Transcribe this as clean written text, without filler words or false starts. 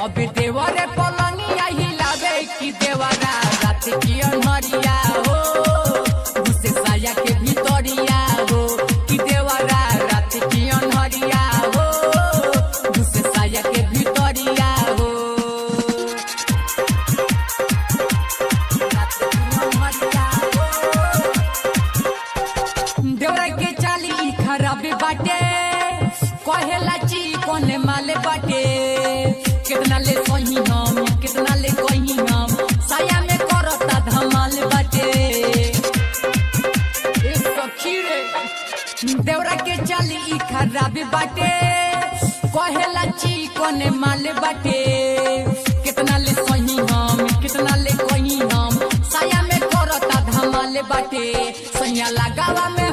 अबे देवरे पलंगिया हिलावे की देवरा रात की अनहरिया हो घुसे साया के भीतरिया हो कि देवरा रात की अनहरिया हो घुसे साया के भीतरिया हो रात की अनहरिया हो। देवरा के चाली खराब बाटे कहेला ची कोने माले बाटे कितना ले सही हम कितना ले कही हम साया में करता धमाल बाटे ए सखी रे देवरा के चाली खराब बाटे कहेला ची कोने माले बाटे कितना ले सही हम कितना ले कही हम साया में करता धमाल बाटे सैया लगावा में